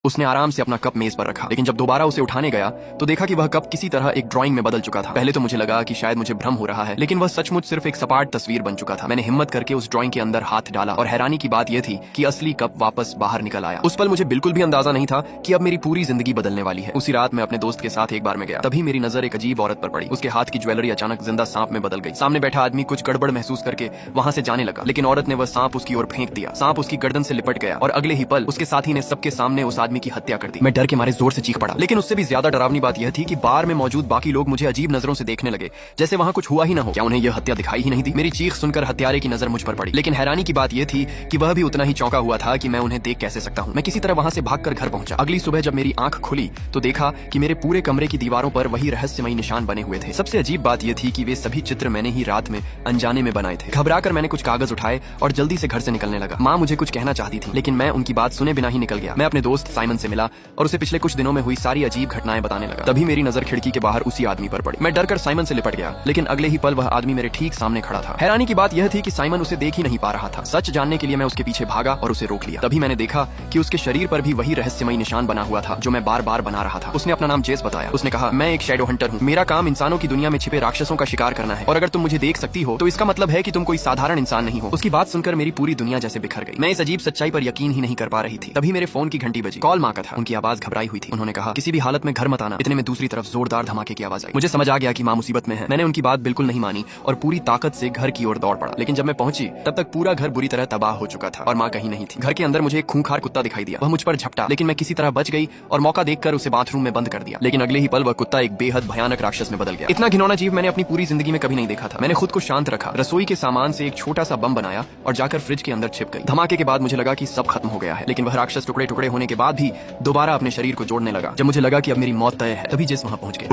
उसने आराम से अपना कप मेज पर रखा, लेकिन जब दोबारा उसे उठाने गया तो देखा कि वह कप किसी तरह एक ड्राइंग में बदल चुका था। पहले तो मुझे लगा कि शायद मुझे भ्रम हो रहा है, लेकिन वह सचमुच सिर्फ एक सपाट तस्वीर बन चुका था। मैंने हिम्मत करके उस ड्राइंग के अंदर हाथ डाला और हैरानी की बात यह थी कि असली कप वापस बाहर निकल आया। उस पल मुझे बिल्कुल भी अंदाजा नहीं था कि अब मेरी पूरी जिंदगी बदलने वाली है। उसी रात मैं अपने दोस्त के साथ एक बार में गया, तभी मेरी नजर एक अजीब औरत पर पड़ी। उसके हाथ की ज्वेलरी अचानक जिंदा सांप में बदल गई। सामने बैठा आदमी कुछ गड़बड़ महसूस करके वहां से जाने लगा, लेकिन औरत ने वह सांप उसकी ओर फेंक दिया। सांप उसकी गर्दन से लिपट गया और अगले ही पल उसके साथी ने सबके सामने उस आदमी की हत्या कर दी। मैं डर के मारे जोर से चीख पड़ा, लेकिन उससे भी ज्यादा डरावनी बात यह थी कि बार में मौजूद बाकी लोग मुझे अजीब नजरों से देखने लगे, जैसे वहां कुछ हुआ ही ना हो। क्या उन्हें यह हत्या दिखाई ही नहीं दी? मेरी चीख सुनकर हत्यारे की नजर मुझ पर पड़ी, लेकिन हैरानी की बात यह थी कि वह भी उतना ही चौंका हुआ था कि मैं उन्हें देख कैसे सकता हूँ। मैं किसी तरह वहां से भागकर घर पहुंचा। अगली सुबह जब मेरी आंख खुली तो देखा कि मेरे पूरे कमरे की दीवारों पर वही रहस्यमयी निशान बने हुए थे। सबसे अजीब बात यह थी कि वे सभी चित्र मैंने ही रात में अनजाने में बनाए थे। घबराकर मैंने कुछ कागज उठाए और जल्दी से घर से निकलने लगा। माँ मुझे कुछ कहना चाहती थी, लेकिन मैं उनकी बात सुने बिना ही निकल गया। मैं अपने दोस्त साइमन से मिला और उसे पिछले कुछ दिनों में हुई सारी अजीब घटनाएं बताने लगा। तभी मेरी नजर खिड़की के बाहर उसी आदमी पर पड़ी। मैं डरकर साइमन से लिपट गया, लेकिन अगले ही पल वह आदमी मेरे ठीक सामने खड़ा था। हैरानी की बात यह थी कि साइमन उसे देख ही नहीं पा रहा था। सच जानने के लिए मैं उसके पीछे भागा और उसे रोक लिया। तभी मैंने देखा कि उसके शरीर पर भी वही रहस्यमयी निशान बना हुआ था जो मैं बार बार बना रहा था। उसने अपना नाम जेस बताया। उसने कहा, मैं एक शैडो हंटर हूँ। मेरा काम इंसानों की दुनिया में छिपे राक्षसों का शिकार करना है, और अगर तुम मुझे देख सकती हो तो इसका मतलब है कि तुम कोई साधारण इंसान नहीं हो। उसकी बात सुनकर मेरी पूरी दुनिया जैसे बिखर गई। मैं इस अजीब सच्चाई पर यकीन ही नहीं कर पा रही थी। तभी मेरे फोन की घंटी बजी। कॉल माँ का था। उनकी आवाज घबराई हुई थी। उन्होंने कहा, किसी भी हालत में घर मत आना। इतने में दूसरी तरफ जोरदार धमाके की आवाज आई। मुझे समझ आ गया कि माँ मुसीबत में है। मैंने उनकी बात बिल्कुल नहीं मानी और पूरी ताकत से घर की ओर दौड़ पड़ा। लेकिन जब मैं पहुंची तब तक पूरा घर बुरी तरह तबाह हो चुका था और माँ कहीं नहीं थी। घर के अंदर मुझे एक खूंखार कुत्ता दिखाई दिया। वह मुझ पर झपटा, लेकिन मैं किसी तरह बच गई और मौका देखकर उसे बाथरूम में बंद कर दिया। लेकिन अगले ही पल वह कुत्ता एक बेहद भयानक राक्षस में बदल गया। इतना घिनौना जीव मैंने अपनी पूरी जिंदगी में कभी नहीं देखा था। मैंने खुद को शांत रखा, रसोई के सामान से एक छोटा सा बम बनाया और जाकर फ्रिज के अंदर छिप गई। धमाके के बाद मुझे लगा कि सब खत्म हो गया है, लेकिन वह राक्षस टुकड़े टुकड़े होने के बाद भी दोबारा अपने शरीर को जोड़ने लगा। जब मुझे लगा कि अब मेरी मौत तय है, तभी जेस वहां पहुंच गया।